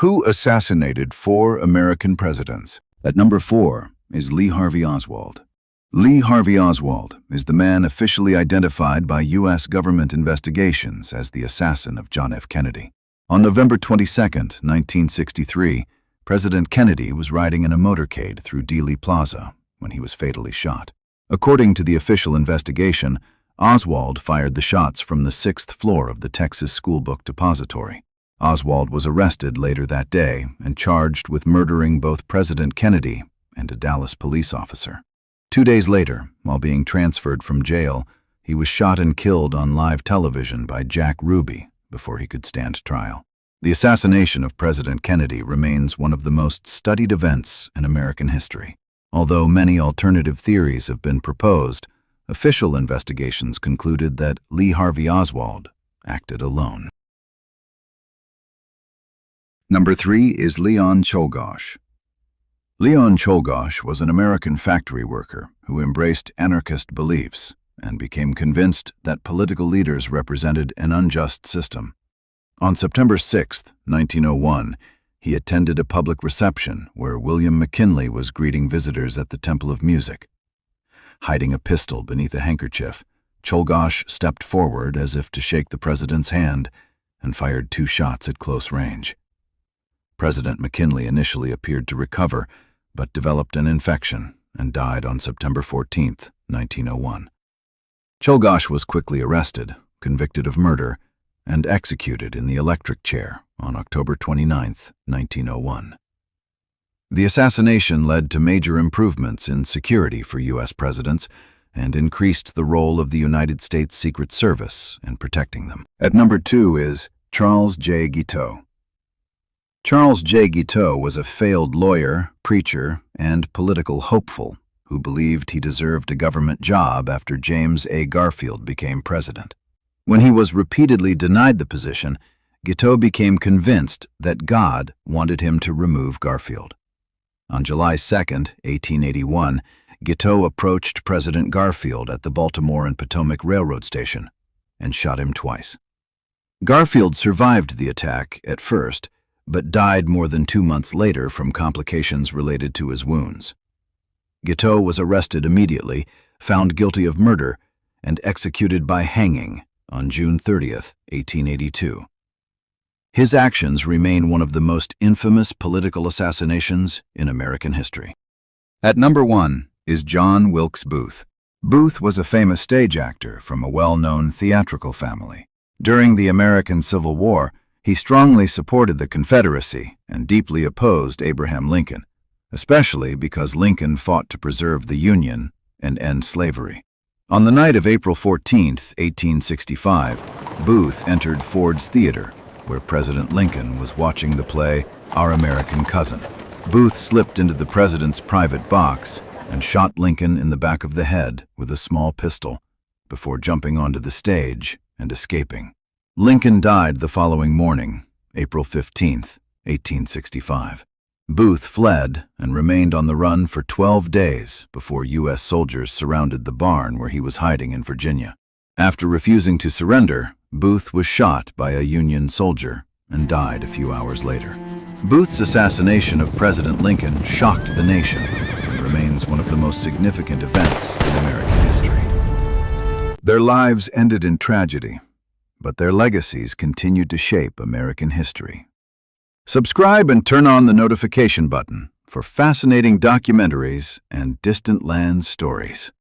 Who assassinated 4 American presidents? At number 4 is Lee Harvey Oswald. Lee Harvey Oswald is the man officially identified by U.S. government investigations as the assassin of John F. Kennedy. On November 22, 1963, President Kennedy was riding in a motorcade through Dealey Plaza when he was fatally shot. According to the official investigation, Oswald fired the shots from the 6th floor of the Texas School Book Depository. Oswald was arrested later that day and charged with murdering both President Kennedy and a Dallas police officer. 2 days later, while being transferred from jail, he was shot and killed on live television by Jack Ruby before he could stand trial. The assassination of President Kennedy remains one of the most studied events in American history. Although many alternative theories have been proposed, official investigations concluded that Lee Harvey Oswald acted alone. Number 3 is Leon Czolgosz. Leon Czolgosz was an American factory worker who embraced anarchist beliefs and became convinced that political leaders represented an unjust system. On September 6, 1901, he attended a public reception where William McKinley was greeting visitors at the Temple of Music. Hiding a pistol beneath a handkerchief, Czolgosz stepped forward as if to shake the president's hand and fired 2 shots at close range. President McKinley initially appeared to recover, but developed an infection and died on September 14, 1901. Czolgosz was quickly arrested, convicted of murder, and executed in the electric chair on October 29, 1901. The assassination led to major improvements in security for U.S. presidents and increased the role of the United States Secret Service in protecting them. At number 2 is Charles J. Guiteau. Charles J. Guiteau was a failed lawyer, preacher, and political hopeful who believed he deserved a government job after James A. Garfield became president. When he was repeatedly denied the position, Guiteau became convinced that God wanted him to remove Garfield. On July 2, 1881, Guiteau approached President Garfield at the Baltimore and Potomac Railroad station and shot him twice. Garfield survived the attack at first, but died more than 2 months later from complications related to his wounds. Guiteau was arrested immediately, found guilty of murder, and executed by hanging on June 30, 1882. His actions remain one of the most infamous political assassinations in American history. At number 1 is John Wilkes Booth. Booth was a famous stage actor from a well-known theatrical family. During the American Civil War, he strongly supported the Confederacy and deeply opposed Abraham Lincoln, especially because Lincoln fought to preserve the Union and end slavery. On the night of April 14, 1865, Booth entered Ford's Theater, where President Lincoln was watching the play Our American Cousin. Booth slipped into the president's private box and shot Lincoln in the back of the head with a small pistol before jumping onto the stage and escaping. Lincoln died the following morning, April 15, 1865. Booth fled and remained on the run for 12 days before U.S. soldiers surrounded the barn where he was hiding in Virginia. After refusing to surrender, Booth was shot by a Union soldier and died a few hours later. Booth's assassination of President Lincoln shocked the nation and remains one of the most significant events in American history. Their lives ended in tragedy, but their legacies continued to shape American history. Subscribe and turn on the notification button for fascinating documentaries and distant land stories.